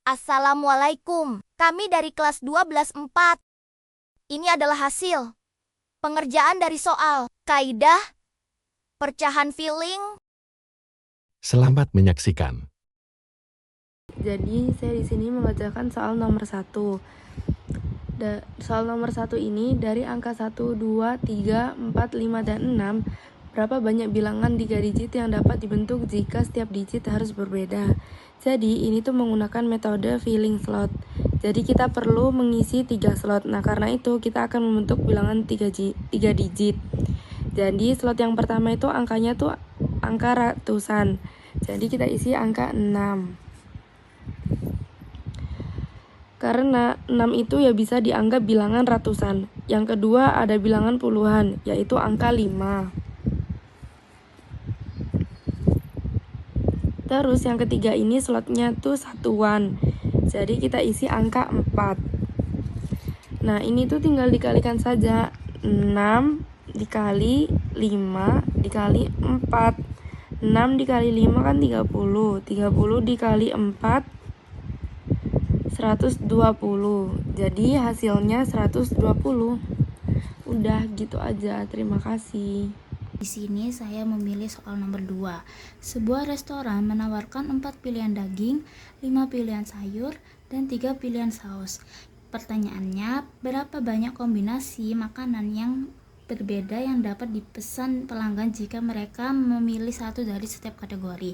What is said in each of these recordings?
Assalamualaikum. Kami dari kelas 12-4. Ini adalah hasil pengerjaan dari soal kaidah percahan filling. Selamat menyaksikan. Jadi saya di sini mengerjakan soal nomor 1. Soal nomor 1 ini dari angka 1, 2, 3, 4, 5, dan 6. Berapa banyak bilangan 3 digit yang dapat dibentuk jika setiap digit harus berbeda? Jadi ini tuh menggunakan metode filling slot. Jadi kita perlu mengisi 3 slot. Nah karena itu kita akan membentuk bilangan 3 digit. Jadi slot yang pertama itu angkanya tuh angka ratusan. Jadi kita isi angka 6. Karena 6 itu ya bisa dianggap bilangan ratusan. Yang kedua ada bilangan puluhan, yaitu angka 5. Terus yang ketiga ini slotnya tuh satuan. Jadi kita isi angka 4. Nah ini tuh tinggal dikalikan saja. 6 dikali 5 dikali 4. 6 dikali 5 kan 30. 30 dikali 4 120. Jadi hasilnya 120. Udah gitu aja. Terima kasih. Di sini saya memilih soal nomor 2. Sebuah restoran menawarkan 4 pilihan daging, 5 pilihan sayur, dan 3 pilihan saus. Pertanyaannya, berapa banyak kombinasi makanan yang berbeda yang dapat dipesan pelanggan jika mereka memilih satu dari setiap kategori.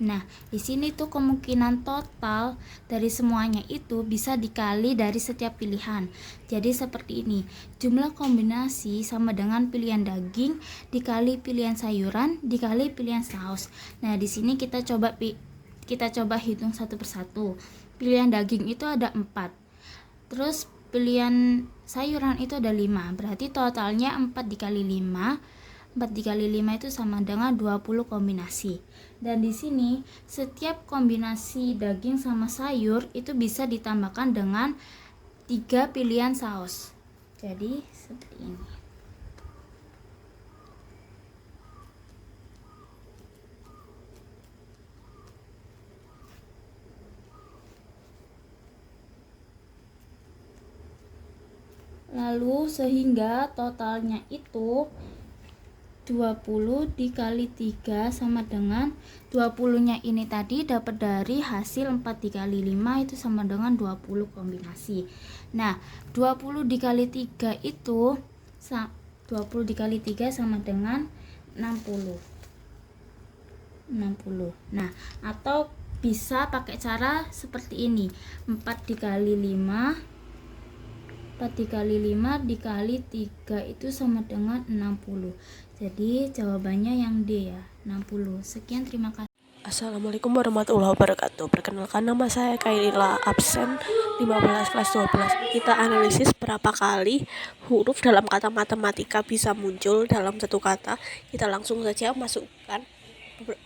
Nah, di sini tuh kemungkinan total dari semuanya itu bisa dikali dari setiap pilihan. Jadi seperti ini, jumlah kombinasi sama dengan pilihan daging dikali pilihan sayuran dikali pilihan saus. Nah, di sini kita coba hitung satu persatu. Pilihan daging itu ada 4. Terus pilihan sayuran itu ada 5. Berarti totalnya 4 dikali 5. 4 dikali 5 itu sama dengan 20 kombinasi. Dan di sini setiap kombinasi daging sama sayur itu bisa ditambahkan dengan 3 pilihan saus. Jadi seperti ini. Lalu sehingga totalnya itu 20 dikali 3 sama dengan 20-nya ini tadi dapat dari hasil 4 dikali 5 itu sama dengan 20 kombinasi. Nah, 20 dikali 3 itu 20 dikali 3 sama dengan 60. Nah, atau bisa pakai cara seperti ini. 4 dikali 5 dikali 3 itu sama dengan 60. Jadi jawabannya yang D ya, 60. Sekian, terima kasih. Assalamualaikum warahmatullahi wabarakatuh. Perkenalkan, nama saya Kairila, absen 15 kelas 12. Kita analisis berapa kali huruf dalam kata matematika bisa muncul dalam satu kata. Kita langsung saja masukkan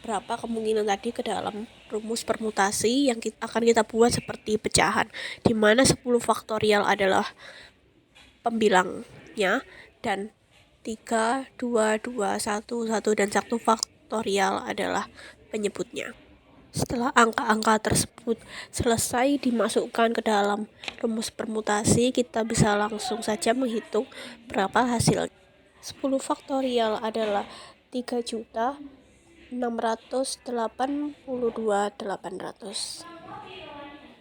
berapa kemungkinan tadi ke dalam rumus permutasi yang akan kita buat seperti pecahan, di mana 10 faktorial adalah pembilangnya dan 3, 2, 2, 1, 1 dan 1 faktorial adalah penyebutnya. Setelah angka-angka tersebut selesai dimasukkan ke dalam rumus permutasi, kita bisa langsung saja menghitung berapa hasilnya. 10 faktorial adalah 3.682.800.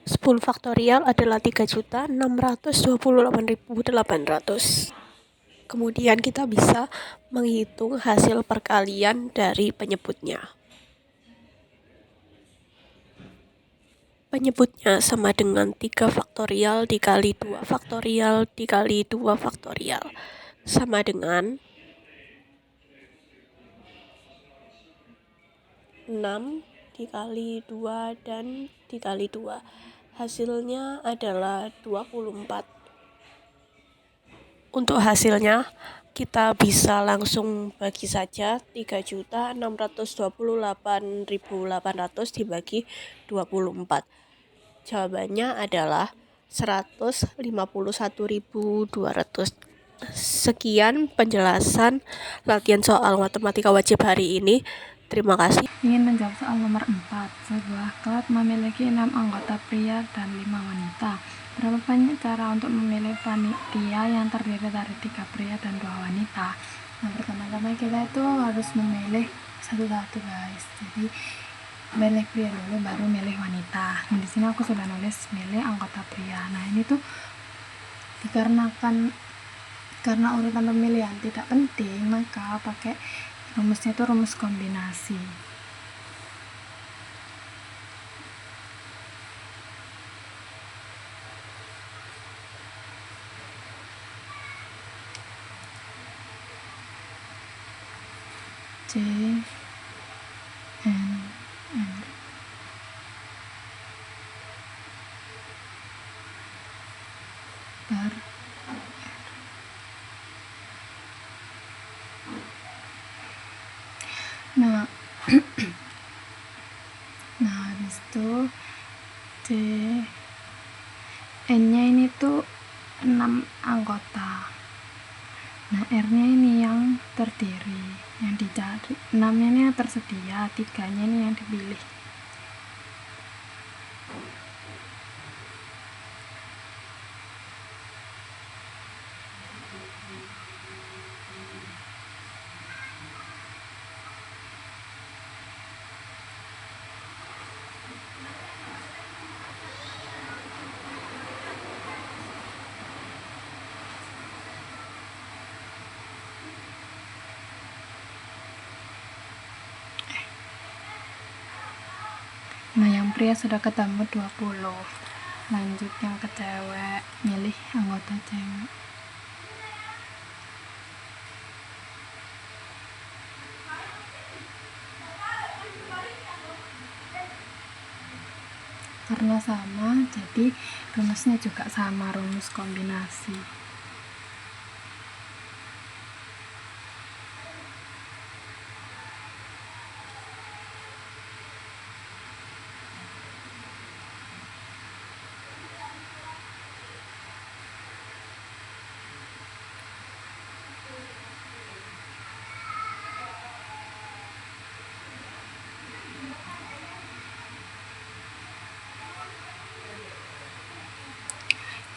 10 faktorial adalah 3.628.800. Kemudian kita bisa menghitung hasil perkalian dari penyebutnya. Penyebutnya sama dengan 3 faktorial dikali 2 faktorial dikali 2 faktorial sama dengan 6 dikali 2 dan dikali 2. Hasilnya adalah 24. Untuk hasilnya kita bisa langsung bagi saja 3.628.800 dibagi 24. Jawabannya adalah 151.200. Sekian penjelasan latihan soal matematika wajib hari ini. Terima kasih. Ingin menjawab soal nomor 4. Sebuah klub memiliki 6 anggota pria dan 5 wanita. Berapa banyak cara untuk memilih panitia yang terdiri dari 3 pria dan 2 wanita? Nah, pertama-tama kita itu harus memilih satu-satu, guys. Jadi milih pria dulu baru milih wanita. Nah, di sini aku sudah nulis milih anggota pria. Nah, ini tuh dikarenakan karena urutan pemilihan tidak penting, maka pakai rumusnya itu rumus kombinasi. C N R per nah habis itu C N nya ini tuh 6 anggota. Nah, R nya ini yang terdiri, yang dicari. 6 nya ini yang tersedia, 3 nya ini yang dipilih. Nah, yang pria sudah ketemu 20. Lanjut yang ke cewek, milih anggota cewek. Karena sama, jadi rumusnya juga sama, rumus kombinasi.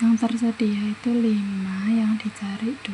Yang tersedia itu 5, yang dicari 2.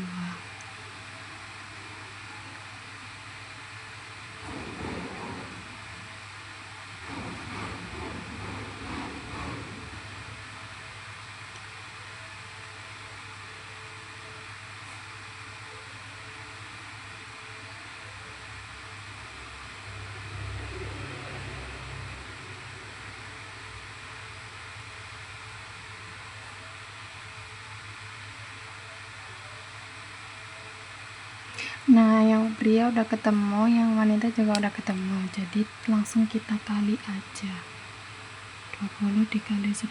Nah, yang pria udah ketemu, yang wanita juga udah ketemu. Jadi langsung kita kali aja. 20 dikali 10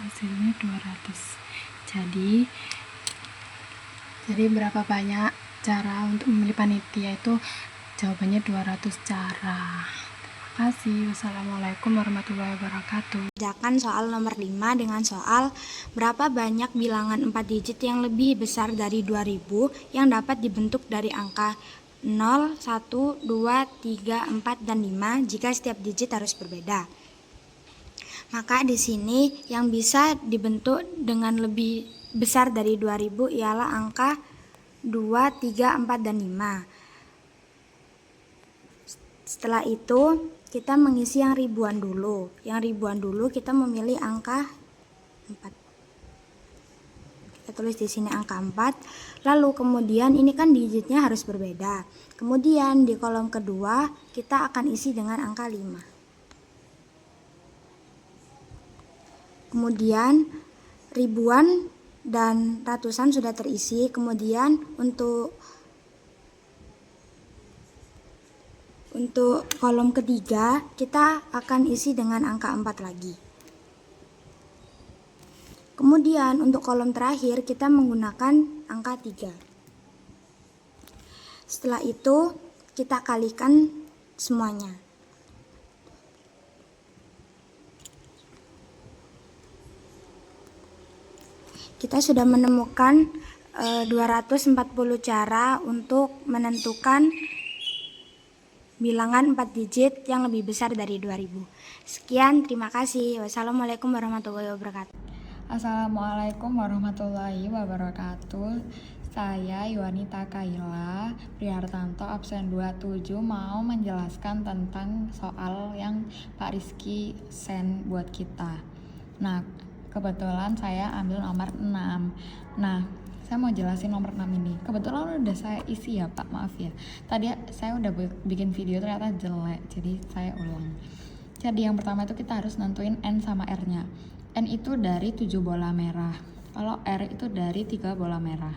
hasilnya 200. Jadi berapa banyak cara untuk memilih panitia itu? Jawabannya 200 cara. Terima kasih. Wassalamualaikum warahmatullahi wabarakatuh. Kerjakan soal nomor 5 dengan soal berapa banyak bilangan 4 digit yang lebih besar dari 2000 yang dapat dibentuk dari angka 0, 1, 2, 3, 4, dan 5 jika setiap digit harus berbeda. Maka di sini yang bisa dibentuk dengan lebih besar dari 2000 ialah angka 2, 3, 4, dan 5. Setelah itu kita mengisi yang ribuan dulu. Yang ribuan dulu kita memilih angka 4. Kita tulis di sini angka 4. Lalu kemudian ini kan digitnya harus berbeda. Kemudian di kolom kedua kita akan isi dengan angka 5. Kemudian ribuan dan ratusan sudah terisi. Kemudian untuk kolom ketiga kita akan isi dengan angka 4 lagi. Kemudian untuk kolom terakhir kita menggunakan angka 3. Setelah itu kita kalikan semuanya. Kita sudah menemukan 240 cara untuk menentukan bilangan 4 digit yang lebih besar dari 2000. Sekian, terima kasih. Wassalamualaikum warahmatullahi wabarakatuh. Assalamualaikum warahmatullahi wabarakatuh. Saya Yuanita Kaila Prihartanto, absen 27, mau menjelaskan tentang soal yang Pak Rizky send buat kita. Nah, kebetulan saya ambil nomor 6. Nah, saya mau jelasin nomor 6 ini. Kebetulan udah saya isi ya Pak, maaf ya. Tadi saya udah bikin video ternyata jelek, jadi saya ulang. Jadi yang pertama itu kita harus nentuin N sama R-nya. N itu dari 7 bola merah. Kalau R itu dari 3 bola merah.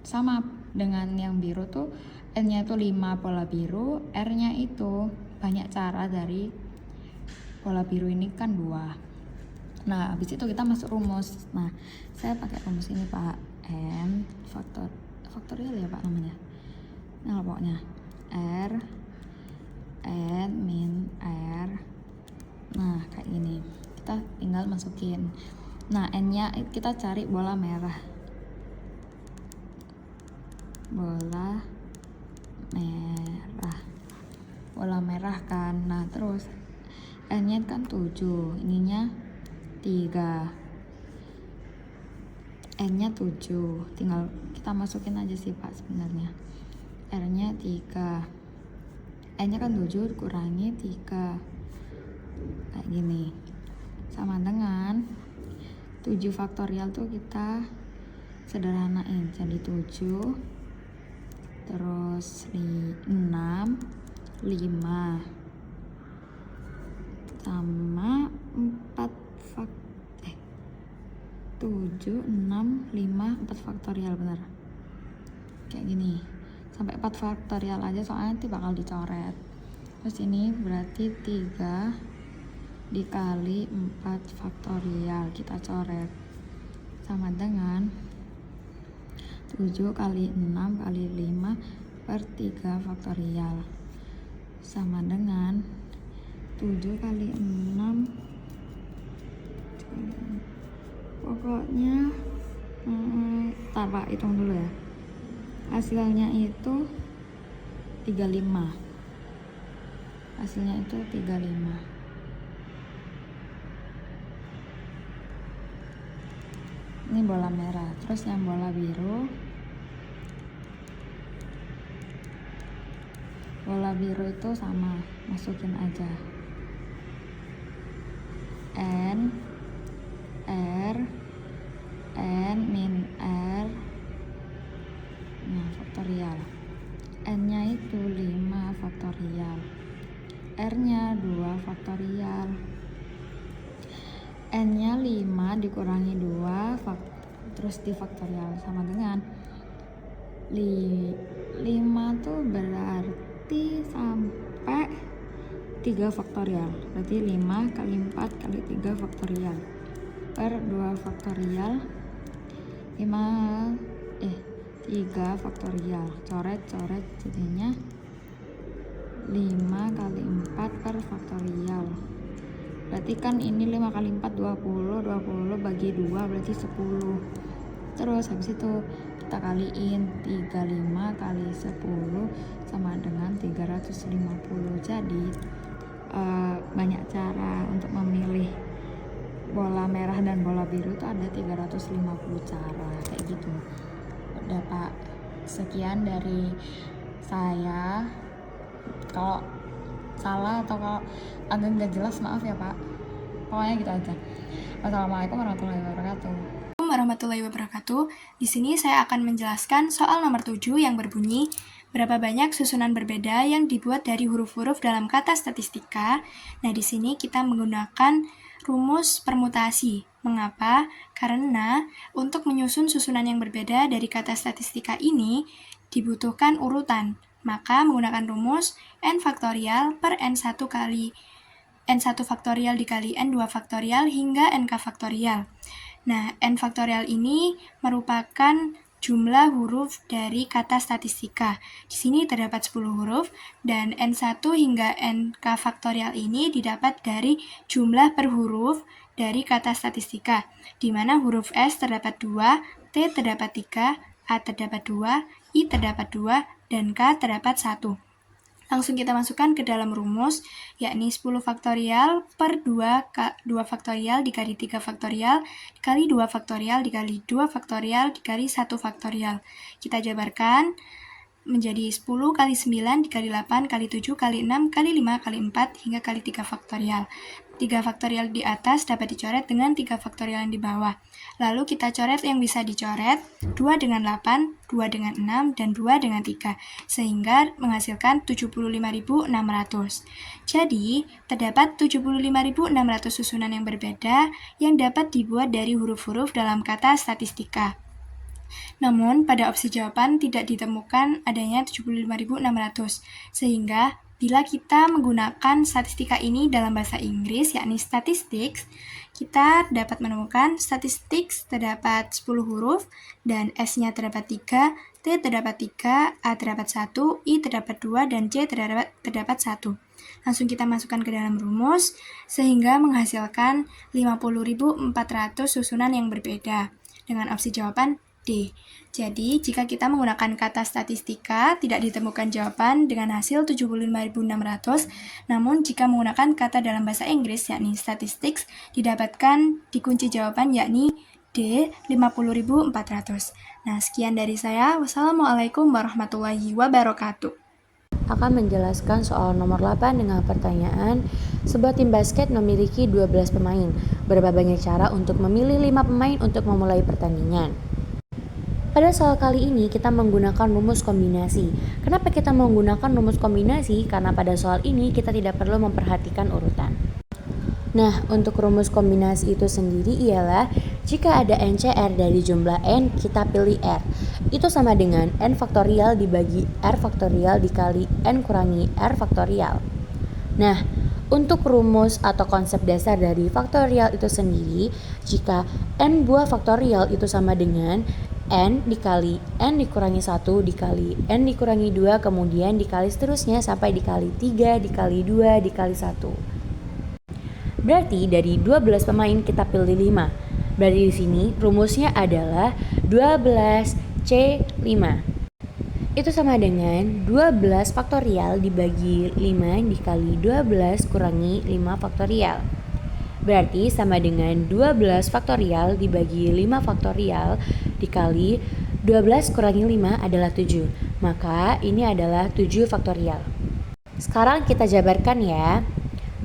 Sama dengan yang biru tuh, N-nya itu 5 bola biru, R-nya itu banyak cara dari bola biru ini kan 2. Nah, habis itu kita masuk rumus. Nah, saya pakai rumus ini Pak. N faktorial ya Pak namanya. Nah, pokoknya R N min R. Nah, kayak gini. Kita tinggal masukin. Nah, N-nya kita cari bola merah. Bola merah kan. Nah, terus N-nya kan 7, ininya 3. N-nya 7. Tinggal kita masukin aja sih Pak sebenarnya. R-nya 3. N-nya kan 7 kurangi 3. Kayak gini. Sama dengan 7 faktorial tuh kita sederhanain jadi 7 terus 6 5 sama 7 6 5 4 faktorial, bener kayak gini sampai 4 faktorial aja soalnya nanti bakal dicoret. Terus ini berarti 3 dikali 4 faktorial, kita coret, sama dengan 7 kali 6 kali 5 per 3 faktorial, sama dengan 7 kali 6, pokoknya tar Pak, hitung dulu ya, hasilnya itu 35, hasilnya itu 35. Ini bola merah, terus yang bola biru itu sama, masukin aja N R N min R, nah faktorial, N nya itu 5 faktorial, R nya 2 faktorial, N nya 5 dikurangi 2 terus di faktorial, sama dengan 5 tuh berarti sampai 3 faktorial, berarti 5 kali 4 kali 3 faktorial per 2 faktorial 3 faktorial, coret jadinya 5 kali 4 per faktorial, berarti kan ini 5 kali 4 20 bagi 2 berarti 10. Terus habis itu kita kaliin 35 kali 10 sama dengan 350. Jadi banyak cara untuk memilih bola merah dan bola biru itu ada 350 cara kayak gitu. Udah Pak, sekian dari saya. Kalau salah atau kalau agak nggak jelas maaf ya Pak, pokoknya gitu aja. Wassalamualaikum warahmatullahi wabarakatuh. Warahmatullahi wabarakatuh. Di sini saya akan menjelaskan soal nomor 7 yang berbunyi, berapa banyak susunan berbeda yang dibuat dari huruf-huruf dalam kata statistika. Nah, di sini kita menggunakan rumus permutasi. Mengapa? Karena untuk menyusun susunan yang berbeda dari kata statistika ini dibutuhkan urutan. Maka menggunakan rumus n faktorial per n1 kali n1 faktorial dikali n2 faktorial hingga nk faktorial. Nah, n faktorial ini merupakan jumlah huruf dari kata statistika. Di sini terdapat 10 huruf dan n1 hingga nk faktorial ini didapat dari jumlah per huruf dari kata statistika, di mana huruf S terdapat 2, T terdapat 3, A terdapat 2, I terdapat 2, dan K terdapat 1. Langsung kita masukkan ke dalam rumus, yakni 10 faktorial per 2 faktorial dikali 3 faktorial dikali 2 faktorial dikali 2 faktorial dikali 1 faktorial. Kita jabarkan menjadi 10 kali 9 dikali 8 kali 7 kali 6 kali 5 kali 4 hingga kali 3 faktorial. 3 faktorial di atas dapat dicoret dengan 3 faktorial yang di bawah. Lalu kita coret yang bisa dicoret, 2 dengan 8, 2 dengan 6, dan 2 dengan 3, sehingga menghasilkan 75.600. Jadi, terdapat 75.600 susunan yang berbeda yang dapat dibuat dari huruf-huruf dalam kata statistika. Namun, pada opsi jawaban tidak ditemukan adanya 75.600, sehingga bila kita menggunakan statistika ini dalam bahasa Inggris, yakni statistics, kita dapat menemukan statistics terdapat 10 huruf, dan S-nya terdapat 3, T terdapat 3, A terdapat 1, I terdapat 2, dan C terdapat 1. Langsung kita masukkan ke dalam rumus, sehingga menghasilkan 50.400 susunan yang berbeda, dengan opsi jawaban D. Jadi, jika kita menggunakan kata statistika, tidak ditemukan jawaban dengan hasil 75.600, namun jika menggunakan kata dalam bahasa Inggris, yakni statistics, didapatkan dikunci jawaban yakni D, 50.400. Nah, sekian dari saya. Wassalamualaikum warahmatullahi wabarakatuh. Akan menjelaskan soal nomor 8 dengan pertanyaan, sebuah tim basket memiliki 12 pemain. Berapa banyak cara untuk memilih 5 pemain untuk memulai pertandingan? Pada soal kali ini kita menggunakan rumus kombinasi. Kenapa kita menggunakan rumus kombinasi? Karena pada soal ini kita tidak perlu memperhatikan urutan. Nah, untuk rumus kombinasi itu sendiri ialah jika ada NCR dari jumlah N, kita pilih R. Itu sama dengan N faktorial dibagi R faktorial dikali N kurangi R faktorial. Nah, untuk rumus atau konsep dasar dari faktorial itu sendiri, jika N buah faktorial itu sama dengan N dikali N dikurangi 1 dikali N dikurangi 2 kemudian dikali seterusnya sampai dikali 3 dikali 2 dikali 1. Berarti dari 12 pemain kita pilih 5. Berarti di sini rumusnya adalah 12C5. Itu sama dengan 12 faktorial dibagi 5 dikali 12 kurangi 5 faktorial. Berarti sama dengan 12 faktorial dibagi 5 faktorial dikali 12 kurangi 5 adalah 7. Maka ini adalah 7 faktorial. Sekarang kita jabarkan ya.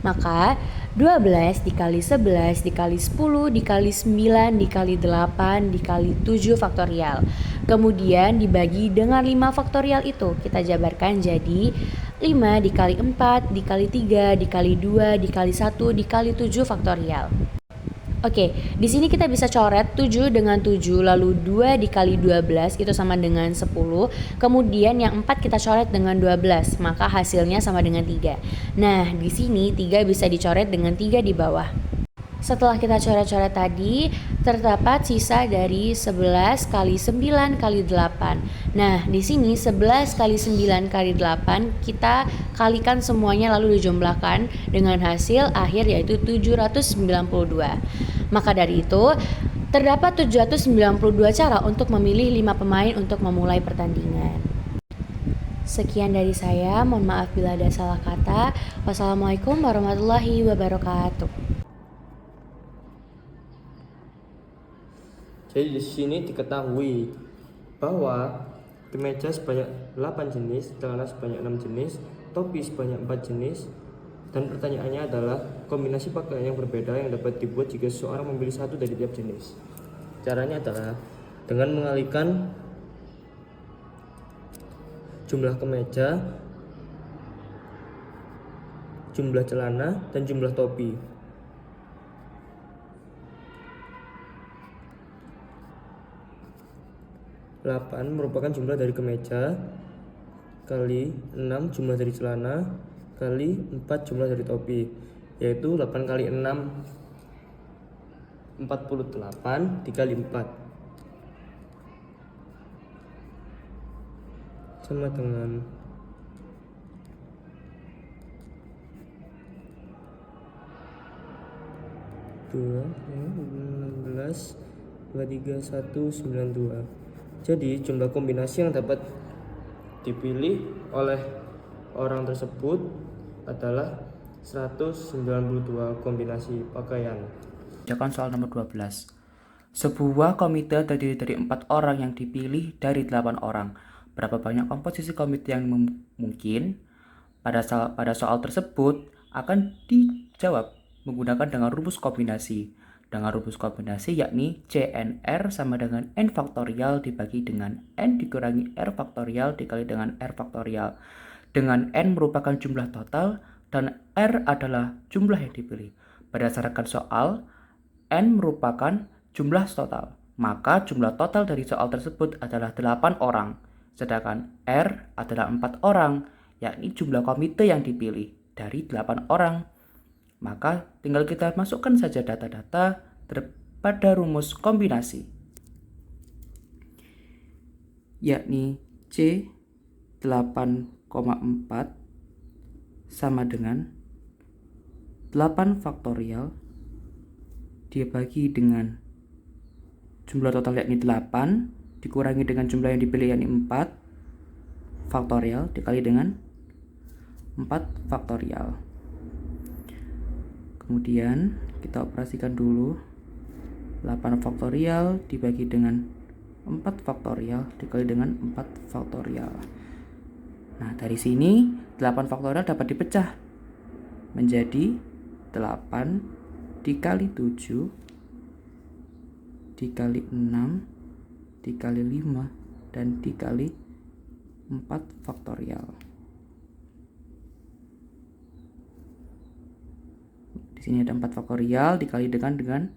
Maka 12 dikali 11 dikali 10 dikali 9 dikali 8 dikali 7 faktorial. Kemudian dibagi dengan 5 faktorial itu kita jabarkan jadi 5 dikali 4 dikali 3 dikali 2 dikali 1 dikali 7 faktorial. Oke, di sini kita bisa coret 7 dengan 7 lalu 2 dikali 12 itu sama dengan 10. Kemudian yang 4 kita coret dengan 12, maka hasilnya sama dengan 3. Nah, di sini 3 bisa dicoret dengan 3 di bawah. Setelah kita coret-coret tadi, terdapat sisa dari 11 kali 9 kali 8. Nah, di sini 11 kali 9 kali 8 kita kalikan semuanya lalu dijumlahkan dengan hasil akhir yaitu 792. Maka dari itu, terdapat 792 cara untuk memilih 5 pemain untuk memulai pertandingan. Sekian dari saya, mohon maaf bila ada salah kata. Wassalamualaikum warahmatullahi wabarakatuh. Jadi di sini diketahui bahwa kemeja sebanyak 8 jenis, celana sebanyak 6 jenis, topi sebanyak 4 jenis, dan pertanyaannya adalah kombinasi pakaian yang berbeda yang dapat dibuat jika seseorang memilih satu dari tiap jenis. Caranya adalah dengan mengalihkan jumlah kemeja, jumlah celana, dan jumlah topi. 8 merupakan jumlah dari kemeja kali 6 jumlah dari celana kali 4 jumlah dari topi, yaitu 8 kali 6 48 dikali 4 sama dengan 16 23 1 92. Jadi jumlah kombinasi yang dapat dipilih oleh orang tersebut adalah 192 kombinasi pakaian. Bacakan soal nomor 12. Sebuah komite terdiri dari 4 orang yang dipilih dari 8 orang. Berapa banyak komposisi komite yang mungkin? Pada soal tersebut akan dijawab menggunakan dengan rumus kombinasi. Dengan rumus kombinasi yakni CNR sama dengan N faktorial dibagi dengan N dikurangi R faktorial dikali dengan R faktorial. Dengan N merupakan jumlah total dan R adalah jumlah yang dipilih. Berdasarkan soal, N merupakan jumlah total. Maka jumlah total dari soal tersebut adalah 8 orang. Sedangkan R adalah 4 orang, yakni jumlah komite yang dipilih dari 8 orang. Maka tinggal kita masukkan saja data-data pada rumus kombinasi, yakni C 8,4 sama dengan 8 faktorial dibagi dengan jumlah total yakni 8 dikurangi dengan jumlah yang dipilih yakni 4 faktorial dikali dengan 4 faktorial. Kemudian kita operasikan dulu 8 faktorial dibagi dengan 4 faktorial dikali dengan 4 faktorial. Nah, dari sini 8 faktorial dapat dipecah menjadi 8 dikali 7 dikali 6 dikali 5 dan dikali 4 faktorial. Di sini ada 4 faktorial dikali dengan 4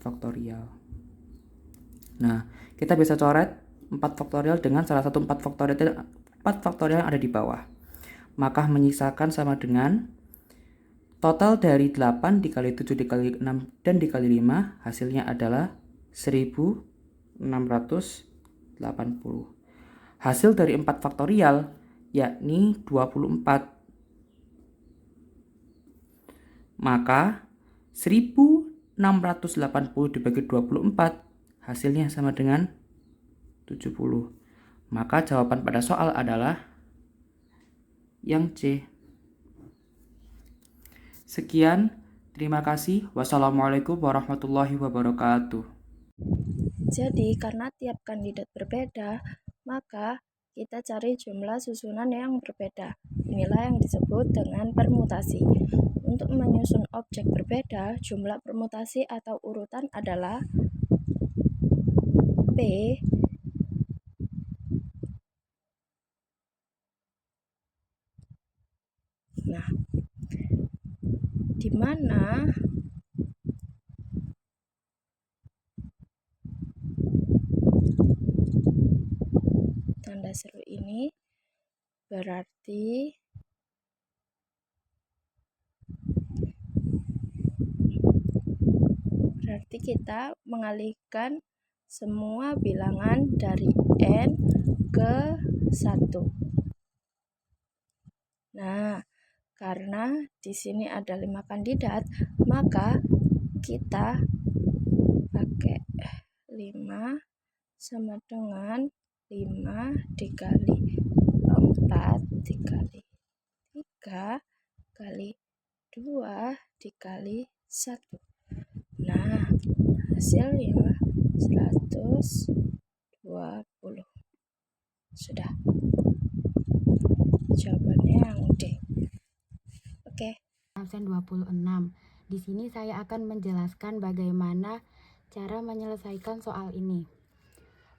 faktorial. Nah, kita bisa coret 4 faktorial dengan salah satu 4 faktorial yang ada di bawah. Maka menyisakan sama dengan total dari 8 dikali 7 dikali 6 dan dikali 5 hasilnya adalah 1680. Hasil dari 4 faktorial yakni 24. Maka 1680 dibagi 24 hasilnya sama dengan 70. Maka jawaban pada soal adalah yang C. Sekian, terima kasih. Wassalamualaikum warahmatullahi wabarakatuh. Jadi, karena tiap kandidat berbeda, maka kita cari jumlah susunan yang berbeda. Inilah yang disebut dengan permutasi. Untuk menyusun objek berbeda, jumlah permutasi atau urutan adalah P Nah, di mana tanda seru ini berarti kita mengalihkan semua bilangan dari N ke 1. Nah, karena di sini ada 5 kandidat, maka kita pakai 5 sama dengan 5 dikali 4 dikali 3 kali 2 dikali 1. Nah, hasilnya 120. Sudah. Jawabannya yang D. Oke. Absen 26. Di sini saya akan menjelaskan bagaimana cara menyelesaikan soal ini.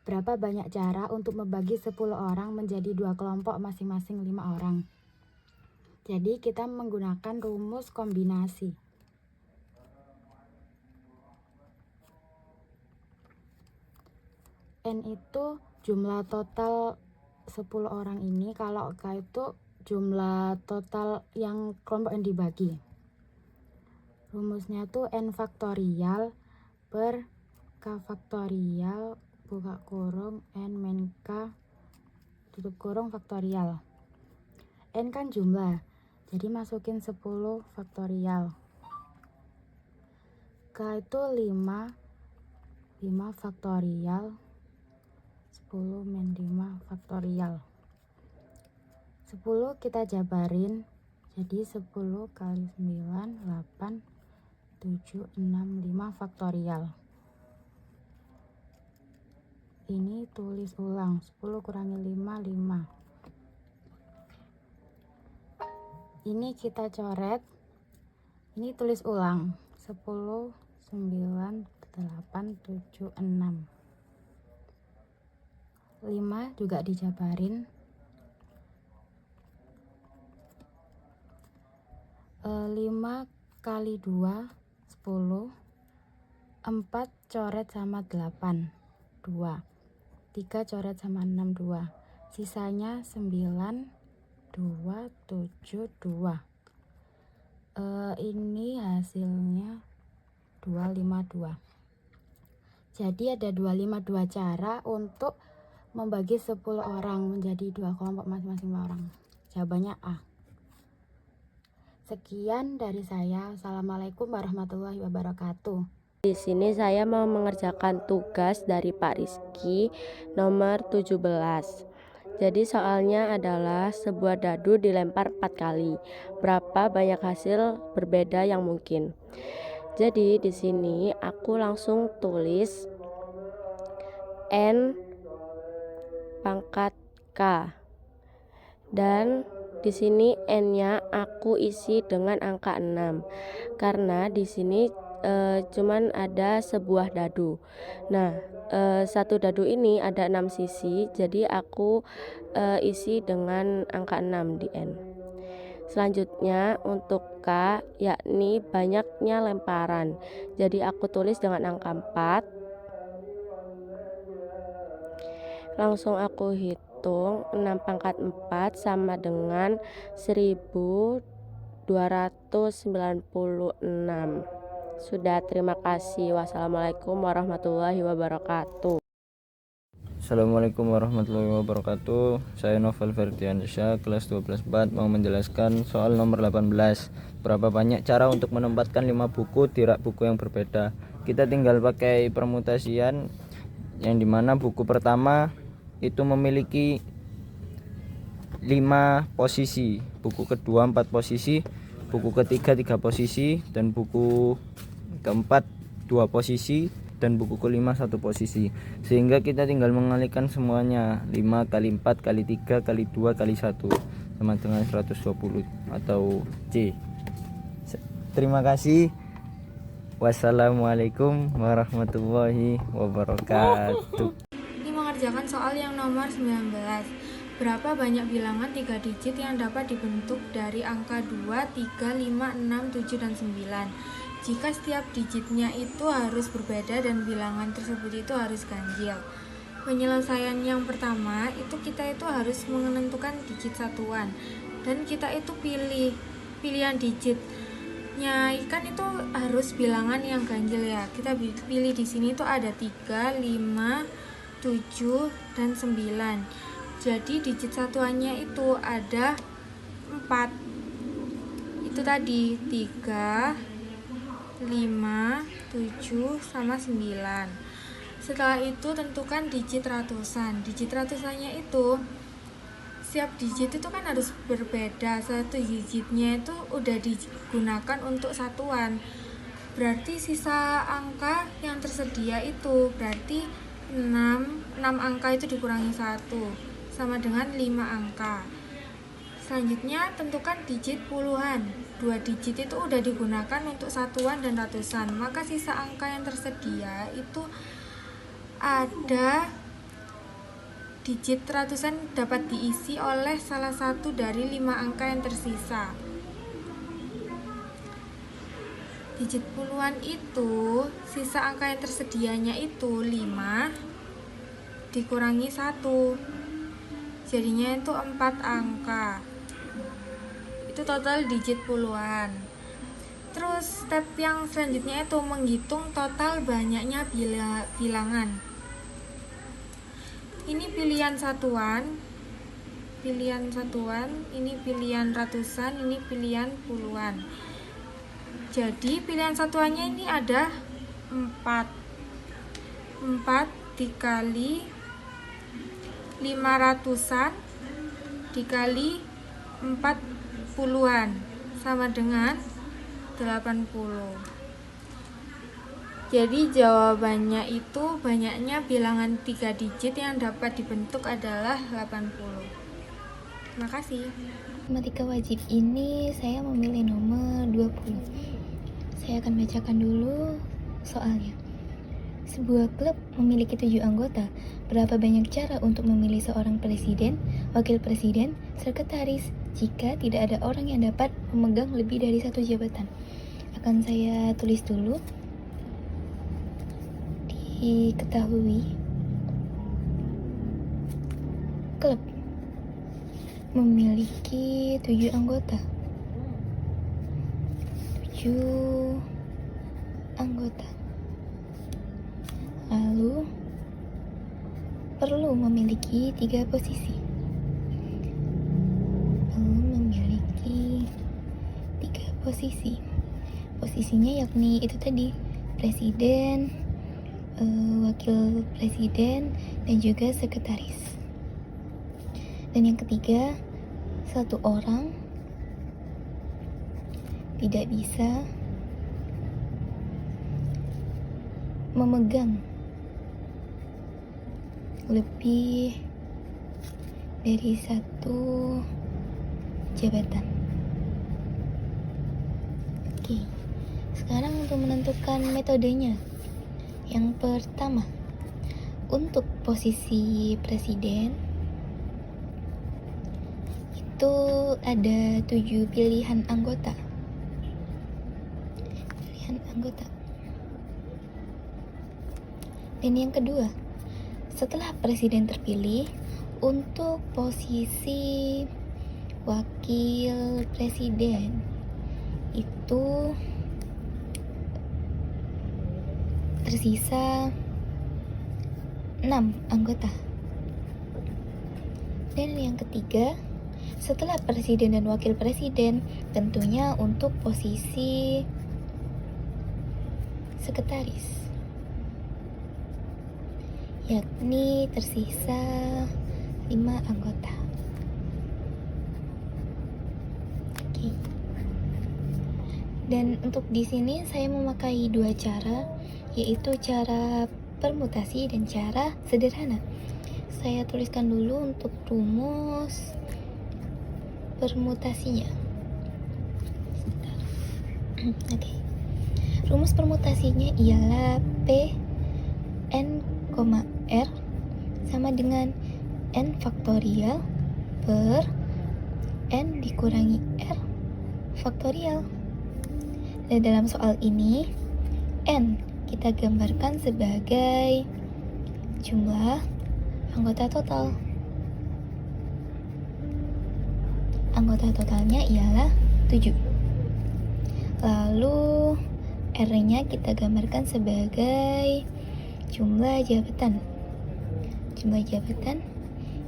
Berapa banyak cara untuk membagi 10 orang menjadi 2 kelompok masing-masing 5 orang? Jadi kita menggunakan rumus kombinasi. N itu jumlah total 10 orang ini, kalau K itu jumlah total yang kelompok yang dibagi. Rumusnya tuh N faktorial per K faktorial buka kurung N min K tutup kurung faktorial. N kan jumlah, jadi masukin 10 faktorial. K itu 5 faktorial 10 min 5 faktorial. 10 kita jabarin, jadi 10 kali 9, 8, 7, 6, 5 faktorial. Ini tulis ulang, 10 kurangi 5, 5. Ini kita coret, ini tulis ulang, 10, 9, 8, 7, 6. 5 juga dijabarin. 5 kali 2, 10. 4 coret sama 8, 2. 3 coret sama 6, 2. Sisanya 9, 2, 7, 2. Ini hasilnya 252. Jadi ada 252 cara untuk membagi 10 orang menjadi 2 kelompok masing-masing orang. Jawabannya A. Sekian dari saya. Assalamualaikum warahmatullahi wabarakatuh. Di sini saya mau mengerjakan tugas dari Pak Rizky nomor 17. Jadi soalnya adalah sebuah dadu dilempar 4 kali. Berapa banyak hasil berbeda yang mungkin? Jadi di sini aku langsung tulis N pangkat K. Dan di sini N-nya aku isi dengan angka 6. Karena di sini cuman ada sebuah dadu. Nah, satu dadu ini ada 6 sisi, jadi aku isi dengan angka 6 di N. Selanjutnya untuk K, yakni banyaknya lemparan. Jadi aku tulis dengan angka 4. Langsung aku hitung, 6 pangkat 4 sama dengan 1296. Sudah, terima kasih. Wassalamualaikum warahmatullahi wabarakatuh. Assalamualaikum warahmatullahi wabarakatuh. Saya Novel Ferdiansyah, kelas 12/4, mau menjelaskan soal nomor 18. Berapa banyak cara untuk menempatkan 5 buku di rak buku yang berbeda? Kita tinggal pakai permutasian, yang dimana buku pertama itu memiliki 5 posisi, buku kedua 4 posisi, buku ketiga 3 posisi, dan buku keempat 2 posisi, dan buku kelima 1 posisi. Sehingga kita tinggal mengalihkan semuanya. 5 kali 4 kali 3 kali 2 kali 1 sama dengan 120 atau C. Terima kasih. Wassalamualaikum warahmatullahi wabarakatuh. Ini mengerjakan soal yang nomor 19. Berapa banyak bilangan 3 digit yang dapat dibentuk dari angka 2, 3, 5, 6, 7, dan 9? Jika setiap digitnya itu harus berbeda dan bilangan tersebut itu harus ganjil. Penyelesaian yang pertama itu kita itu harus menentukan digit satuan, dan kita itu pilihan digitnya kan itu harus bilangan yang ganjil ya. Kita pilih di sini itu ada 3, 5, 7, dan 9. Jadi digit satuannya itu ada 4. Itu tadi 3, 5, 7, sama 9. Setelah itu tentukan digit ratusan. Digit ratusannya itu setiap digit itu kan harus berbeda. Satu digitnya itu udah digunakan untuk satuan. Berarti sisa angka yang tersedia itu berarti 6 angka itu dikurangi 1 sama dengan 5 angka. Selanjutnya tentukan digit puluhan. 2 digit itu udah digunakan untuk satuan dan ratusan, maka sisa angka yang tersedia itu ada digit ratusan dapat diisi oleh salah satu dari 5 angka yang tersisa. Digit puluhan itu sisa angka yang tersedianya itu 5 dikurangi 1, jadinya itu 4 angka. Itu total digit puluhan. Terus step yang selanjutnya itu menghitung total banyaknya bilangan. Ini pilihan satuan, ini pilihan ratusan, ini pilihan puluhan. Jadi pilihan satuannya ini ada 4 dikali 500-an dikali 40-an sama dengan 80. Jadi jawabannya itu banyaknya bilangan 3 digit yang dapat dibentuk adalah 80. Terima kasih. Matematika wajib ini saya memilih nomor 20. Saya akan bacakan dulu soalnya. Sebuah klub memiliki 7 anggota. Berapa banyak cara untuk memilih seorang presiden, wakil presiden, sekretaris jika tidak ada orang yang dapat memegang lebih dari satu jabatan? Akan saya tulis dulu. Diketahui klub memiliki 7 anggota. 7 anggota. Lalu perlu memiliki 3 posisi. Posisinya yakni itu tadi, presiden, wakil presiden, dan juga sekretaris. Dan yang ketiga, satu orang tidak bisa memegang lebih dari satu jabatan. Oke, sekarang untuk menentukan metodenya. Yang pertama, untuk posisi presiden itu ada 7 pilihan anggota. Dan yang kedua, setelah presiden terpilih, untuk posisi wakil presiden itu tersisa 6 anggota. Dan yang ketiga, setelah presiden dan wakil presiden, tentunya untuk posisi sekretaris, yakni tersisa 5 anggota. Oke. Dan untuk di sini saya memakai 2 cara, yaitu cara permutasi dan cara sederhana. Saya tuliskan dulu untuk rumus permutasinya. Oke. Rumus permutasinya ialah P N, R sama dengan N faktorial per N dikurangi R faktorial. Dan dalam soal ini, N kita gambarkan sebagai jumlah anggota total. Anggota totalnya ialah 7. Lalu R-nya kita gambarkan sebagai jumlah jabatan. Jumlah jabatan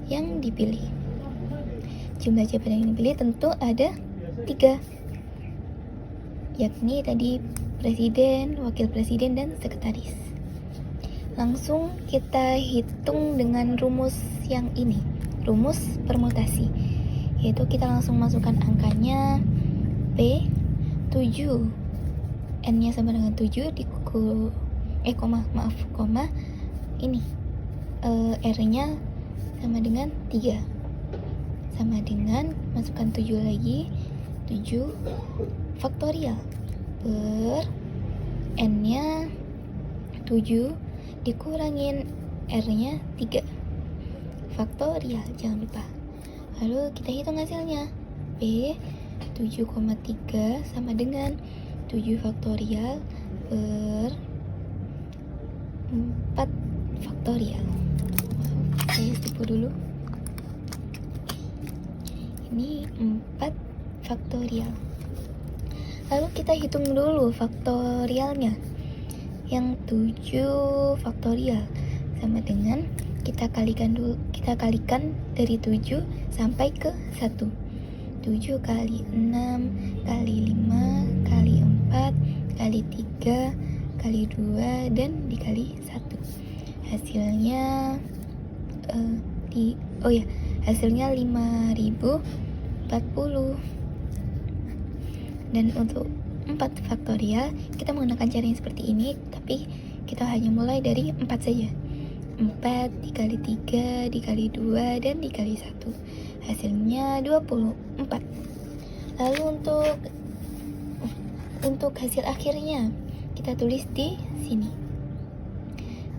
yang dipilih. Jumlah jabatan yang dipilih tentu ada 3. Yakni tadi presiden, wakil presiden, dan sekretaris. Langsung kita hitung dengan rumus yang ini, rumus permutasi. Yaitu kita langsung masukkan angkanya P 7, N-nya sama dengan 7 koma ini R-nya sama dengan 3, sama dengan masukkan 7 lagi, 7 faktorial per N-nya 7 dikurangin R-nya 3 faktorial, jangan lupa. Lalu kita hitung hasilnya. P 7,3 sama dengan 7 faktorial per 4 faktorial. Saya tipu dulu. Ini 4 faktorial. Lalu kita hitung dulu faktorialnya. Yang 7 faktorial sama dengan kita kalikan dari 7 sampai ke 1. 7 kali 6 kali 5 kali 4 kali 3 kali 2 dan dikali 1. Hasilnya hasilnya 5.000 40. Dan untuk 4 faktorial, kita menggunakan cara yang seperti ini, tapi kita hanya mulai dari 4 saja. 4 dikali 3 dikali 2 dan dikali 1. Hasilnya 24. Lalu untuk hasil akhirnya, kita tulis di sini.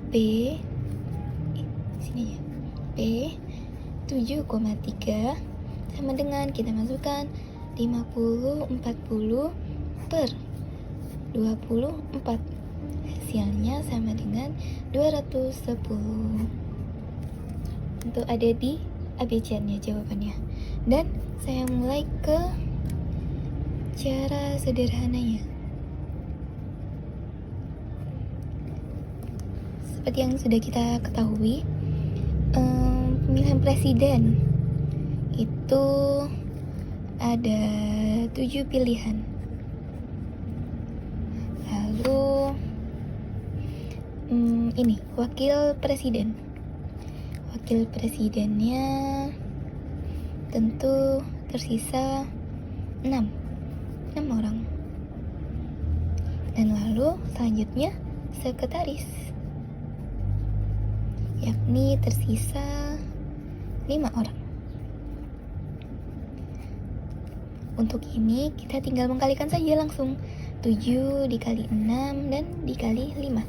B sini ya. B 7,3 sama dengan kita masukkan 50 40 per 24. Hasilnya sama dengan 210. Untuk ada di ABC-nya jawabannya. Dan saya mulai ke cara sederhananya. Seperti yang sudah kita ketahui, pemilihan presiden itu ada 7 pilihan. Lalu ini wakil presiden. Wakil presidennya tentu tersisa 6 orang. Dan lalu selanjutnya sekretaris, yakni tersisa 5 orang. Untuk ini kita tinggal mengkalikan saja langsung. 7 dikali 6 dan dikali 5.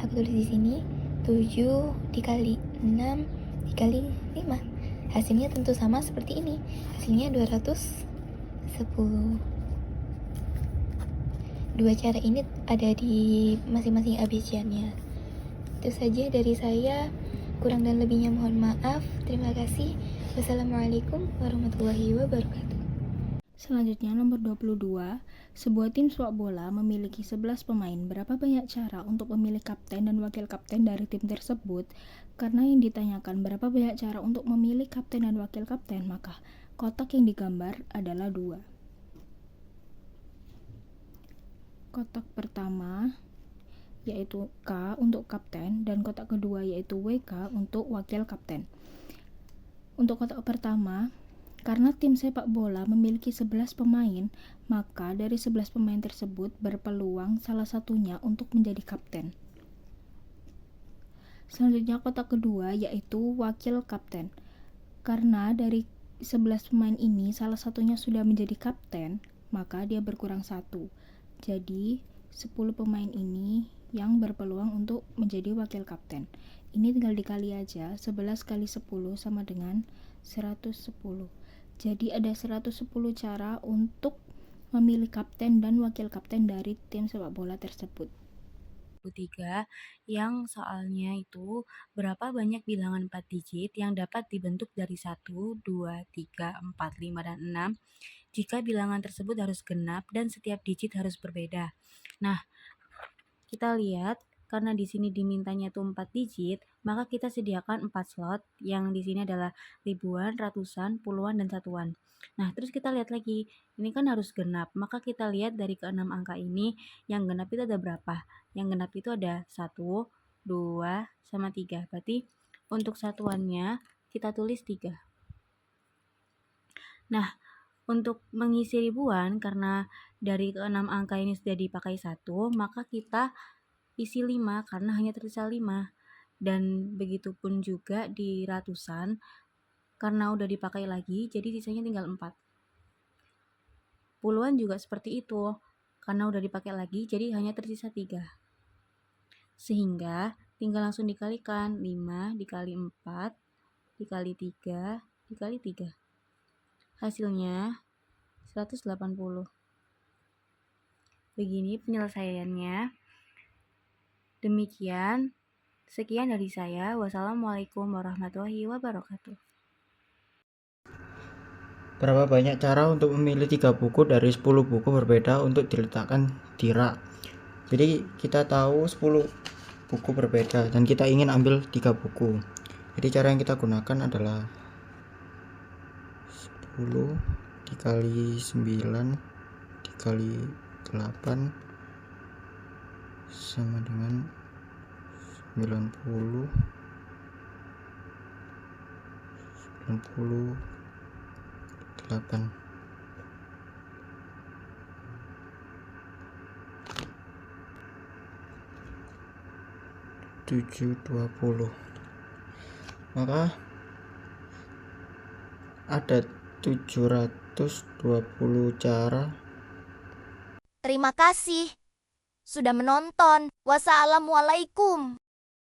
Aku tulis di sini 7 dikali 6 dikali 5. Hasilnya tentu sama seperti ini. Hasilnya 210. Dua cara ini ada di masing-masing ABC-nya. Itu saja dari saya. Kurang dan lebihnya mohon maaf. Terima kasih. Wassalamualaikum warahmatullahi wabarakatuh. Selanjutnya nomor 22, sebuah tim sepak bola memiliki 11 pemain. Berapa banyak cara untuk memilih kapten dan wakil kapten dari tim tersebut? Karena yang ditanyakan berapa banyak cara untuk memilih kapten dan wakil kapten, maka kotak yang digambar adalah 2. Kotak pertama yaitu K untuk kapten dan kotak kedua yaitu WK untuk wakil kapten. Untuk kotak pertama, karena tim sepak bola memiliki 11 pemain, maka dari 11 pemain tersebut berpeluang salah satunya untuk menjadi kapten. Selanjutnya kotak kedua yaitu wakil kapten. Karena dari 11 pemain ini salah satunya sudah menjadi kapten, maka dia berkurang 1. Jadi 10 pemain ini yang berpeluang untuk menjadi wakil kapten. Ini tinggal dikali aja, 11 kali 10 sama dengan 110. Jadi ada 110 cara untuk memilih kapten dan wakil kapten dari tim sepak bola tersebut. 3 yang soalnya itu berapa banyak bilangan 4 digit yang dapat dibentuk dari 1, 2, 3, 4, 5, dan 6 jika bilangan tersebut harus genap dan setiap digit harus berbeda. Nah, kita lihat karena di sini dimintanya tuh 4 digit, maka kita sediakan 4 slot yang di sini adalah ribuan, ratusan, puluhan, dan satuan. Nah, terus kita lihat lagi, ini kan harus genap, maka kita lihat dari ke-6 angka ini, yang genap itu ada berapa? Yang genap itu ada 1, 2, sama 3. Berarti untuk satuannya kita tulis 3. Nah, untuk mengisi ribuan, karena dari ke-6 angka ini sudah dipakai 1, maka kita isi 5 karena hanya tersisa 5. Dan begitu pun juga di ratusan, karena udah dipakai lagi, jadi sisanya tinggal 4. Puluhan juga seperti itu, karena udah dipakai lagi, jadi hanya tersisa 3. Sehingga tinggal langsung dikalikan, 5 dikali 4 dikali 3 dikali 3. Hasilnya 180. Begini penyelesaiannya. Demikian, sekian dari saya. Wassalamualaikum warahmatullahi wabarakatuh. Berapa banyak cara untuk memilih 3 buku dari 10 buku berbeda untuk diletakkan di rak? Jadi kita tahu 10 buku berbeda dan kita ingin ambil 3 buku. Jadi cara yang kita gunakan adalah 10 dikali 9 dikali 8 sama dengan 90 8. Maka ada 720 cara. Terima kasih sudah menonton. Wassalamualaikum.